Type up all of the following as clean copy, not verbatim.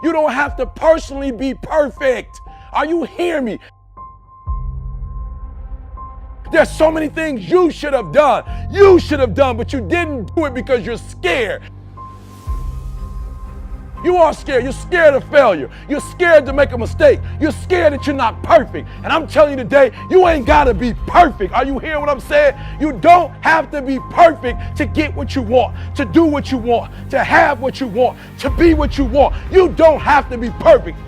You don't have to personally be perfect. Are you hearing me? There's so many things you should have done. You should have done, but you didn't do it because you're scared. You are scared. You're scared of failure. You're scared to make a mistake. You're scared that you're not perfect. And I'm telling you today, you ain't got to be perfect. Are you hearing what I'm saying? You don't have to be perfect to get what you want, to do what you want, to have what you want, to be what you want. You don't have to be perfect.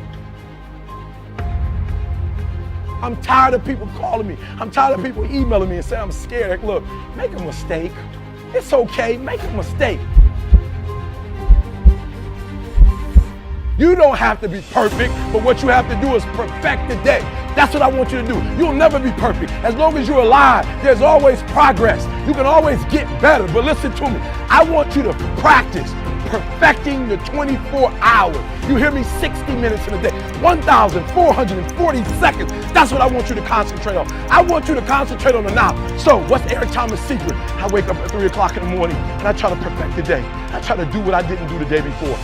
I'm tired of people calling me. I'm tired of people emailing me and saying I'm scared. Like, look, make a mistake. It's okay. Make a mistake. You don't have to be perfect, but what you have to do is perfect the day. That's what I want you to do. You'll never be perfect. As long as you're alive, there's always progress. You can always get better. But listen to me. I want you to practice perfecting the 24 hours. You hear me? 60 minutes in a day, 1,440 seconds. That's what I want you to concentrate on. I want you to concentrate on the now. So what's Eric Thomas' secret? I wake up at 3 o'clock in the morning and I try to perfect the day. I try to do what I didn't do the day before.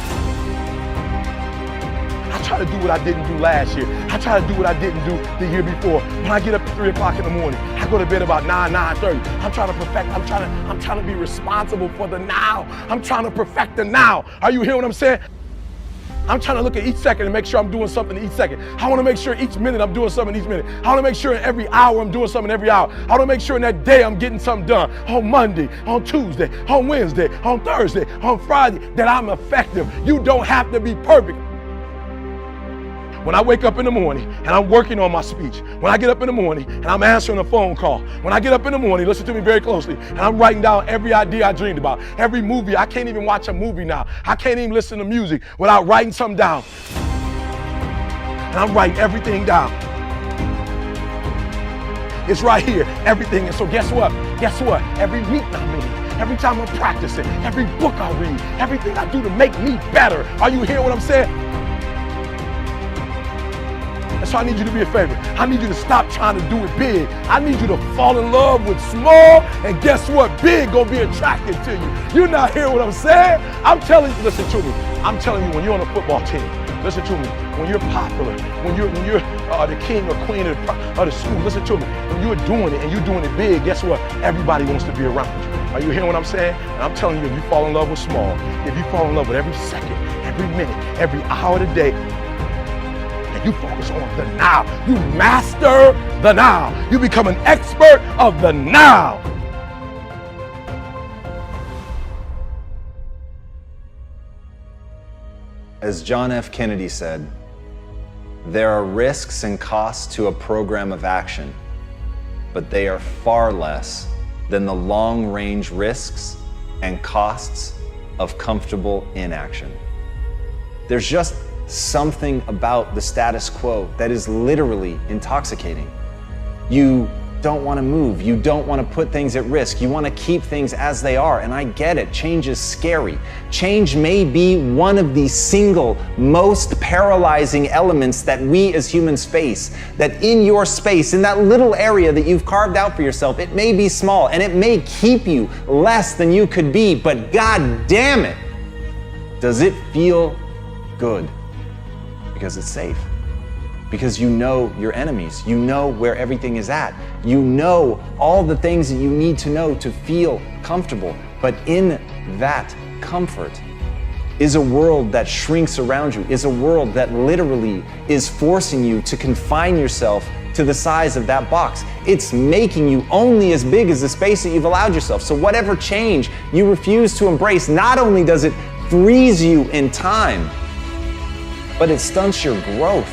I try to do what I didn't do last year. I try to do what I didn't do the year before. When I get up at 3 o'clock in the morning, I go to bed about 9:30. I'm trying to perfect, I'm trying to be responsible for the now. I'm trying to perfect the now. Are you hearing what I'm saying? I'm trying to look at each second and make sure I'm doing something each second. I want to make sure each minute I'm doing something each minute. I want to make sure in every hour I'm doing something every hour. I want to make sure in that day I'm getting something done. On Monday, on Tuesday, on Wednesday, on Thursday, on Friday, that I'm effective. You don't have to be perfect. When I wake up in the morning and I'm working on my speech, when I get up in the morning and I'm answering a phone call, when I get up in the morning, listen to me very closely, and I'm writing down every idea I dreamed about, every movie. I can't even watch a movie now. I can't even listen to music without writing something down. And I'm writing everything down. It's right here, everything. And so guess what? Guess what? Every week I'm in it. Every time I'm practicing, every book I read, everything I do to make me better. Are you hearing what I'm saying? So I need you to be a favor. I need you to stop trying to do it big. I need you to fall in love with small, and guess what? Big gonna be attracted to you. You're not hearing what I'm saying? I'm telling you, listen to me. I'm telling you, when you're on a football team, listen to me. When you're popular, when you're the king or queen of the school, listen to me. When you're doing it and you're doing it big, guess what? Everybody wants to be around you. Are you hearing what I'm saying? And I'm telling you, if you fall in love with small, if you fall in love with every second, every minute, every hour of the day, you focus on the now. You master the now. You become an expert of the now. As John F. Kennedy said, there are risks and costs to a program of action, but they are far less than the long-range risks and costs of comfortable inaction. There's just something about the status quo that is literally intoxicating. You don't want to move. You don't want to put things at risk. You want to keep things as they are. And I get it. Change is scary. Change may be one of the single most paralyzing elements that we as humans face. That in your space, in that little area that you've carved out for yourself, it may be small and it may keep you less than you could be, but God damn it, does it feel good? Because it's safe. Because you know your enemies. You know where everything is at. You know all the things that you need to know to feel comfortable. But in that comfort is a world that shrinks around you, is a world that literally is forcing you to confine yourself to the size of that box. It's making you only as big as the space that you've allowed yourself. So whatever change you refuse to embrace, not only does it freeze you in time, but it stunts your growth.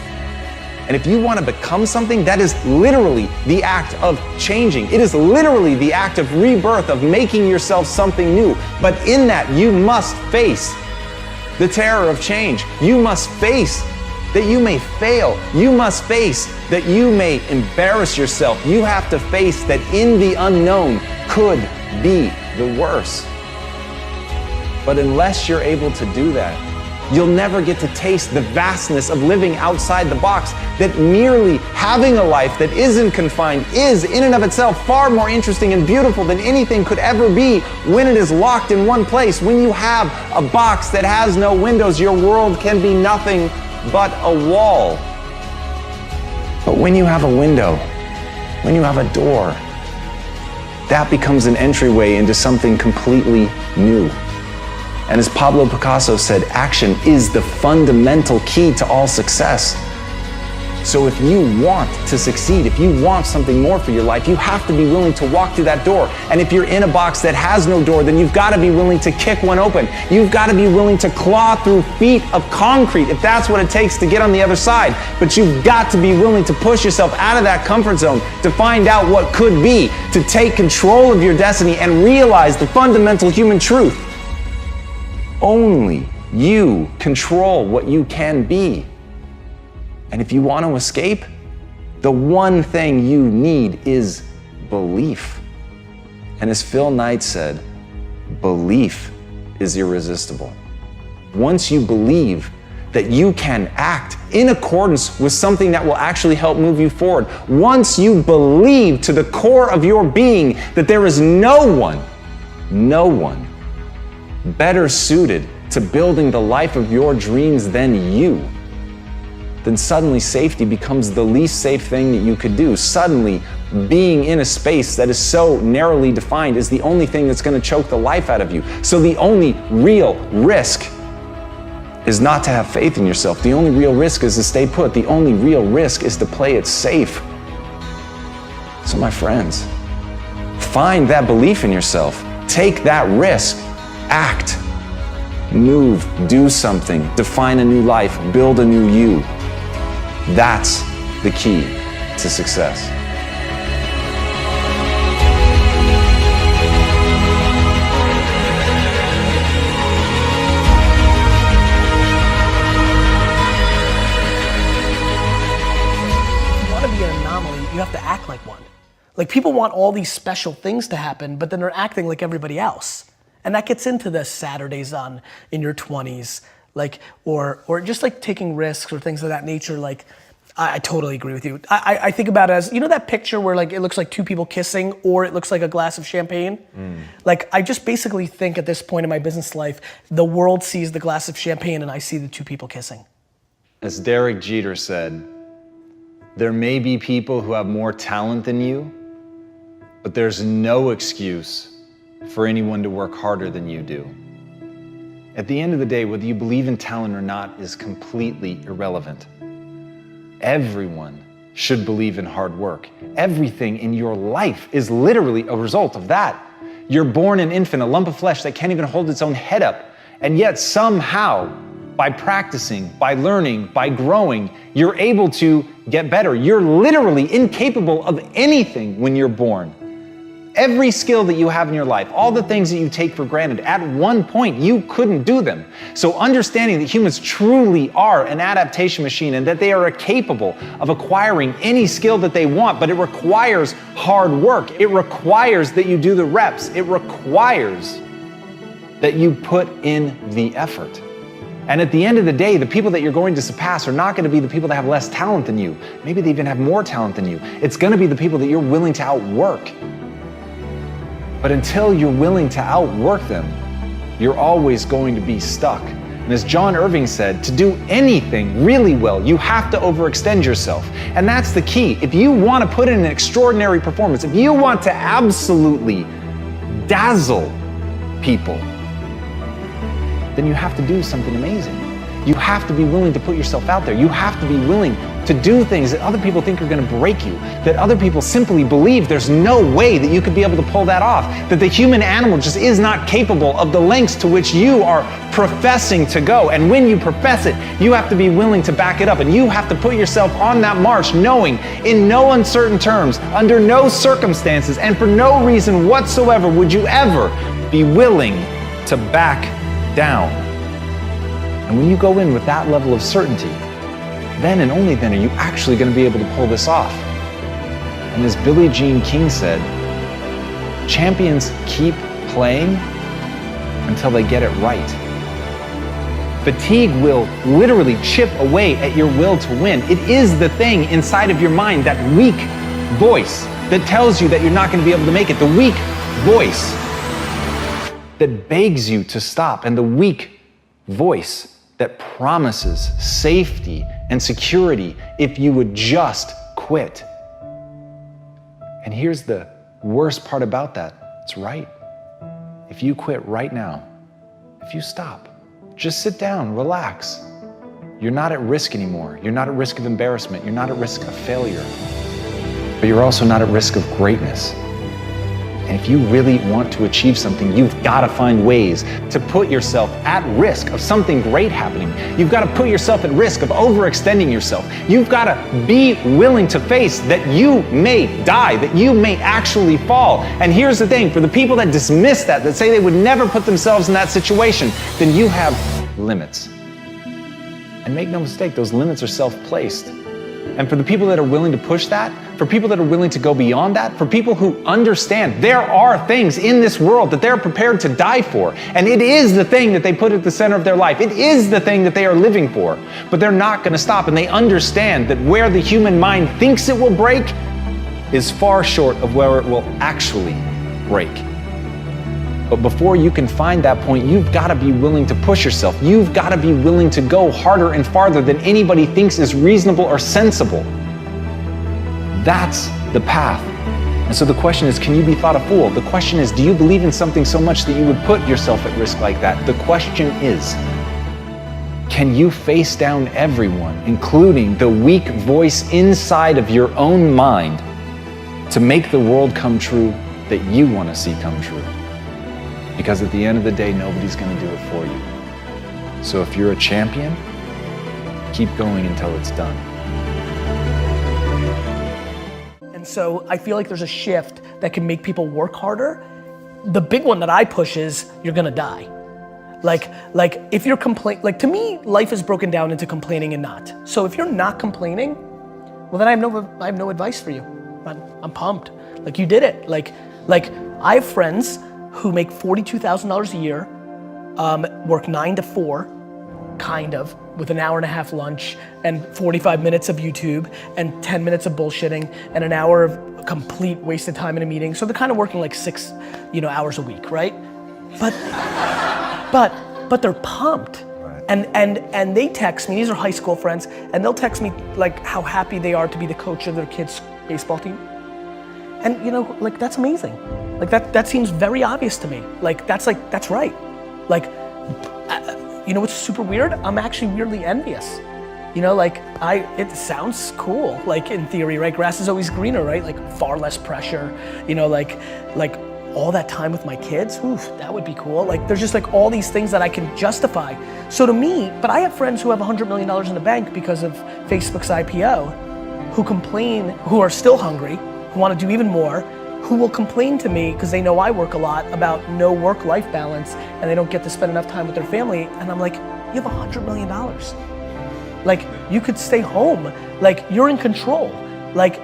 And if you want to become something, that is literally the act of changing. It is literally the act of rebirth, of making yourself something new. But in that, you must face the terror of change. You must face that you may fail. You must face that you may embarrass yourself. You have to face that in the unknown could be the worst. But unless you're able to do that, you'll never get to taste the vastness of living outside the box, that merely having a life that isn't confined is in and of itself far more interesting and beautiful than anything could ever be when it is locked in one place. When you have a box that has no windows, your world can be nothing but a wall. But when you have a window, when you have a door, that becomes an entryway into something completely new. And as Pablo Picasso said, action is the fundamental key to all success. So if you want to succeed, if you want something more for your life, you have to be willing to walk through that door. And if you're in a box that has no door, then you've got to be willing to kick one open. You've got to be willing to claw through feet of concrete if that's what it takes to get on the other side. But you've got to be willing to push yourself out of that comfort zone to find out what could be, to take control of your destiny and realize the fundamental human truth. Only you control what you can be. And if you want to escape, the one thing you need is belief. And as Phil Knight said, belief is irresistible. Once you believe that you can act in accordance with something that will actually help move you forward, once you believe to the core of your being that there is no one better suited to building the life of your dreams than you, then suddenly safety becomes the least safe thing that you could do. Suddenly, being in a space that is so narrowly defined is the only thing that's going to choke the life out of you. So the only real risk is not to have faith in yourself. The only real risk is to stay put. The only real risk is to play it safe. So my friends, find that belief in yourself. Take that risk. Act. Move. Do something. Define a new life. Build a new you. That's the key to success. If you want to be an anomaly, you have to act like one. Like, people want all these special things to happen, but then they're acting like everybody else. And that gets into the Saturdays in your 20s, like, or just like taking risks or things of that nature. Like, I totally agree with you. I think about it as, you know that picture where like it looks like two people kissing or it looks like a glass of champagne? Like, I just basically think at this point in my business life, the world sees the glass of champagne and I see the two people kissing. As Derek Jeter said, there may be people who have more talent than you, but there's no excuse for anyone to work harder than you do. At the end of the day, whether you believe in talent or not is completely irrelevant. Everyone should believe in hard work. Everything in your life is literally a result of that. You're born an infant, a lump of flesh that can't even hold its own head up. And yet somehow, by practicing, by learning, by growing, you're able to get better. You're literally incapable of anything when you're born. Every skill that you have in your life, all the things that you take for granted, at one point you couldn't do them. So understanding that humans truly are an adaptation machine and that they are capable of acquiring any skill that they want, but it requires hard work. It requires that you do the reps. It requires that you put in the effort. And at the end of the day, the people that you're going to surpass are not going to be the people that have less talent than you. Maybe they even have more talent than you. It's going to be the people that you're willing to outwork. But until you're willing to outwork them, you're always going to be stuck. And as John Irving said, to do anything really well, you have to overextend yourself. And that's the key. If you want to put in an extraordinary performance, if you want to absolutely dazzle people, then you have to do something amazing. You have to be willing to put yourself out there. You have to be willing to do things that other people think are going to break you, that other people simply believe there's no way that you could be able to pull that off, that the human animal just is not capable of the lengths to which you are professing to go. And when you profess it, you have to be willing to back it up, and you have to put yourself on that march knowing in no uncertain terms, under no circumstances, and for no reason whatsoever would you ever be willing to back down. And when you go in with that level of certainty, then and only then are you actually going to be able to pull this off. And as Billie Jean King said, champions keep playing until they get it right. Fatigue will literally chip away at your will to win. It is the thing inside of your mind, that weak voice that tells you that you're not going to be able to make it. The weak voice that begs you to stop, and the weak voice that promises safety and security if you would just quit. And here's the worst part about that. It's right. If you quit right now, if you stop, just sit down, relax. You're not at risk anymore. You're not at risk of embarrassment. You're not at risk of failure. But you're also not at risk of greatness. And if you really want to achieve something, you've got to find ways to put yourself at risk of something great happening. You've got to put yourself at risk of overextending yourself. You've got to be willing to face that you may die, that you may actually fall. And here's the thing, for the people that dismiss that say they would never put themselves in that situation, then you have limits. And make no mistake, those limits are self-placed. And for the people that are willing to push that, for people that are willing to go beyond that, for people who understand there are things in this world that they're prepared to die for, and it is the thing that they put at the center of their life. It is the thing that they are living for, but they're not going to stop, and they understand that where the human mind thinks it will break is far short of where it will actually break. But before you can find that point, you've got to be willing to push yourself. You've got to be willing to go harder and farther than anybody thinks is reasonable or sensible. That's the path. And so the question is, can you be thought a fool? The question is, do you believe in something so much that you would put yourself at risk like that? The question is, can you face down everyone, including the weak voice inside of your own mind, to make the world come true that you want to see come true? Because at the end of the day, nobody's going to do it for you. So if you're a champion, keep going until it's done. And so I feel like there's a shift that can make people work harder. The big one that I push is you're going to die. Like if you're to me, life is broken down into complaining and not. So if you're not complaining, well, then I have no advice for you. I'm pumped. Like, you did it. Like I have friends who make $42,000 a year, work 9 to 4, kind of, with an hour and a half lunch and 45 minutes of YouTube and 10 minutes of bullshitting and an hour of complete wasted time in a meeting. So they're kind of working like 6, hours a week, right? But they're pumped. Right. And they text me, these are high school friends, and they'll text me like how happy they are to be the coach of their kids' baseball team. And that's amazing. Like that seems very obvious to me. That's right. What's super weird? I'm actually weirdly envious. It sounds cool, like in theory, right? Grass is always greener, right? Like far less pressure, like all that time with my kids, oof, that would be cool. Like there's just like all these things that I can justify. So to me, but I have friends who have $100 million in the bank because of Facebook's IPO, who complain, who are still hungry, who want to do even more, who will complain to me because they know I work a lot about no work-life balance and they don't get to spend enough time with their family. And I'm like, you have $100 million. Like, you could stay home. Like, you're in control. Like,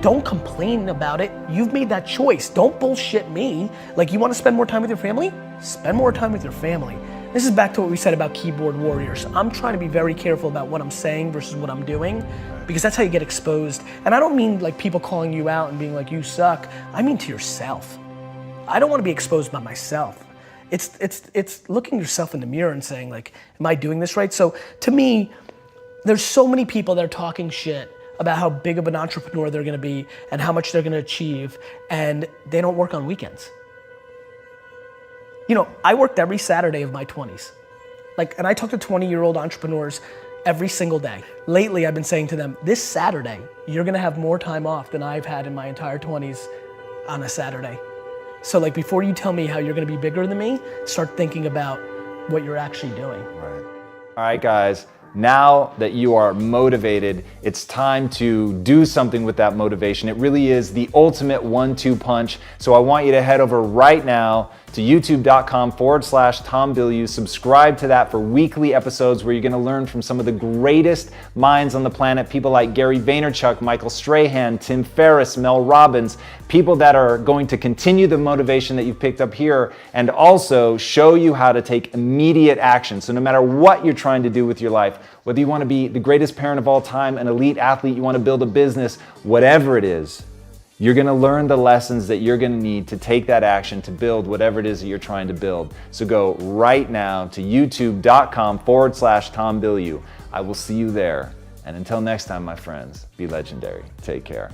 don't complain about it. You've made that choice. Don't bullshit me. Like, you want to spend more time with your family? Spend more time with your family. This is back to what we said about keyboard warriors. I'm trying to be very careful about what I'm saying versus what I'm doing, because that's how you get exposed. And I don't mean like people calling you out and being like, you suck. I mean to yourself. I don't want to be exposed by myself. It's looking yourself in the mirror and saying like, am I doing this right? So to me, there's so many people that are talking shit about how big of an entrepreneur they're gonna be and how much they're gonna achieve, and they don't work on weekends. I worked every Saturday of my 20s. And I talk to 20-year-old entrepreneurs every single day. Lately, I've been saying to them, this Saturday, you're gonna have more time off than I've had in my entire 20s on a Saturday. So before you tell me how you're gonna be bigger than me, start thinking about what you're actually doing. Right. All right, guys. Now that you are motivated, it's time to do something with that motivation. It really is the ultimate 1-2 punch. So I want you to head over right now to youtube.com/Tom Bilyeu. Subscribe to that for weekly episodes where you're gonna learn from some of the greatest minds on the planet, people like Gary Vaynerchuk, Michael Strahan, Tim Ferriss, Mel Robbins, people that are going to continue the motivation that you've picked up here and also show you how to take immediate action. So no matter what you're trying to do with your life, whether you want to be the greatest parent of all time, an elite athlete, you want to build a business, whatever it is, you're going to learn the lessons that you're going to need to take that action to build whatever it is that you're trying to build. So go right now to youtube.com/Tom Bilyeu. I will see you there. And until next time, my friends, be legendary. Take care.